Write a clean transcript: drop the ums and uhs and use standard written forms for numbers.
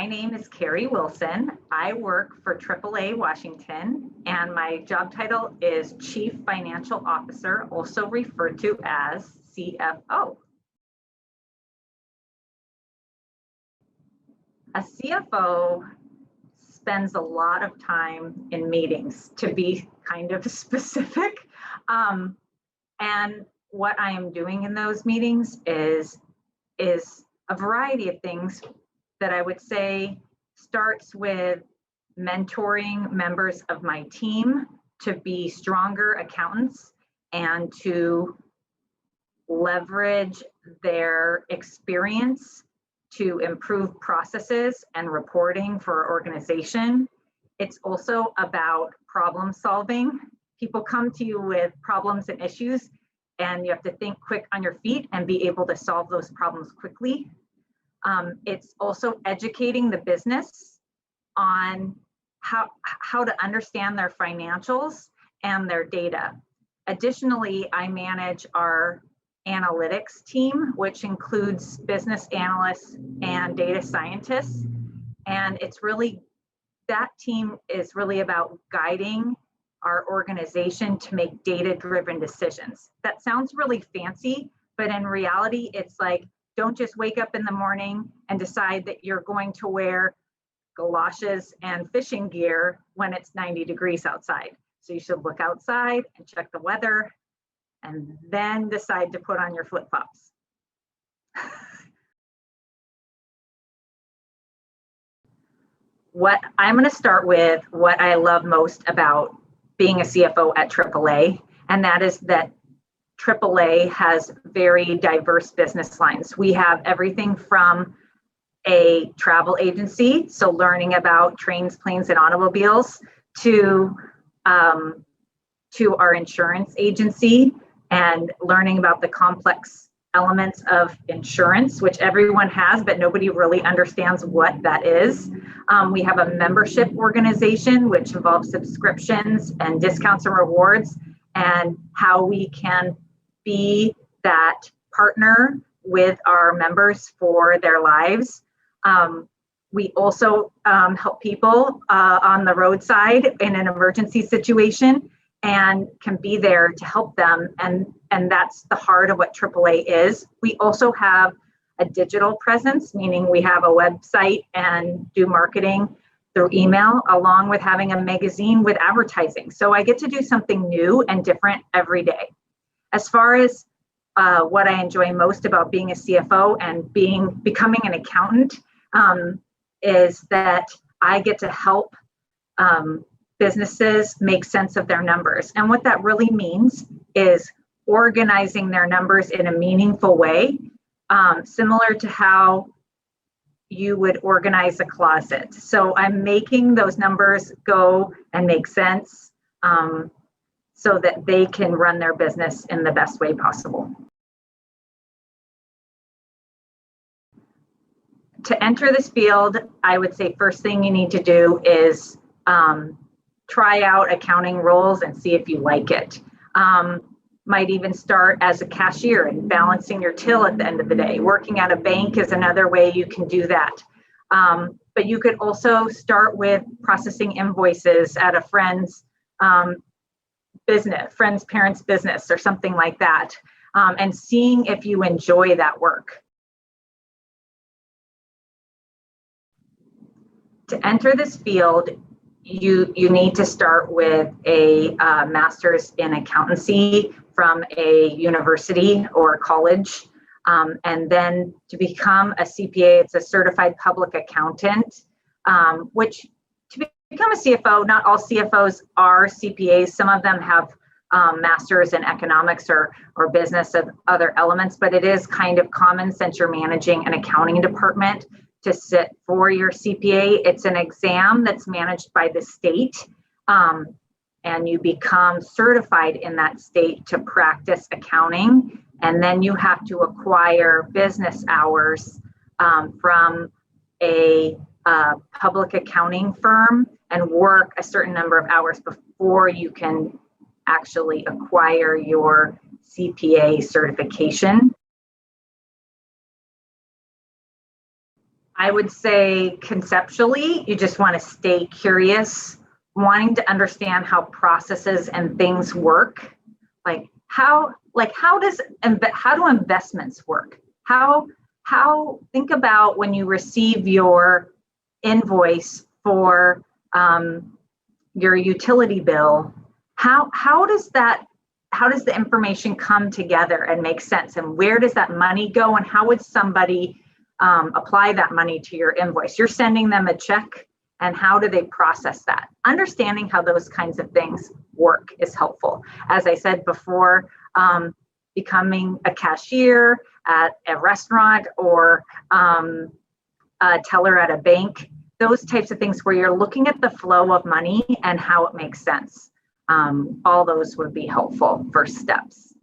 My name is Carrie Wilson. I work for AAA Washington, and my job title is Chief Financial Officer, also referred to as CFO. A CFO spends a lot of time in meetings, to be kind of specific. And what I am doing in those meetings is a variety of things that I would say starts with mentoring members of my team to be stronger accountants and to leverage their experience to improve processes and reporting for our organization. It's also about problem solving. People come to you with problems and issues, and you have to think quick on your feet and be able to solve those problems quickly. It's also educating the business on how to understand their financials and their data. Additionally, I manage our analytics team, which includes business analysts and data scientists. And it's really, that team is really about guiding our organization to make data-driven decisions. That sounds really fancy, but in reality, it's like, don't just wake up in the morning and decide that you're going to wear galoshes and fishing gear when it's 90 degrees outside. So you should look outside and check the weather and then decide to put on your flip-flops. I'm going to start with what I love most about being a CFO at AAA, and that is that AAA has very diverse business lines. We have everything from a travel agency, so learning about trains, planes, and automobiles, to our insurance agency and learning about the complex elements of insurance, which everyone has, but nobody really understands what that is. We have a membership organization, which involves subscriptions and discounts and rewards, and how we can be that partner with our members for their lives. We also help people on the roadside in an emergency situation and can be there to help them. And that's the heart of what AAA is. We also have a digital presence, meaning we have a website and do marketing through email, along with having a magazine with advertising. So I get to do something new and different every day. As far as what I enjoy most about being a CFO and becoming an accountant, is that I get to help businesses make sense of their numbers. And what that really means is organizing their numbers in a meaningful way, similar to how you would organize a closet. So I'm making those numbers go and make sense so that they can run their business in the best way possible. To enter this field, I would say first thing you need to do is try out accounting roles and see if you like it. Might even start as a cashier and balancing your till at the end of the day. Working at a bank is another way you can do that. But you could also start with processing invoices at a friend's parent's business or something like that, and seeing if you enjoy that work. To enter this field, you need to start with a master's in accountancy from a university or college. And then to become a CPA, it's a certified public accountant, which to become a CFO, not all CFOs are CPAs. Some of them have masters in economics or business of other elements, but it is kind of common since you're managing an accounting department to sit for your CPA. It's an exam that's managed by the state, and you become certified in that state to practice accounting. And then you have to acquire business hours from a public accounting firm and work a certain number of hours before you can actually acquire your CPA certification. I would say conceptually, you just want to stay curious, wanting to understand how processes and things work. How do investments work? Think about when you receive your invoice for your utility bill, how does the information come together and make sense, and where does that money go, and how would somebody apply that money to your invoice? You're sending them a check, and how do they process that? Understanding how those kinds of things work is helpful. As I said before, becoming a cashier at a restaurant or a teller at a bank, those types of things where you're looking at the flow of money and how it makes sense. All those would be helpful first steps.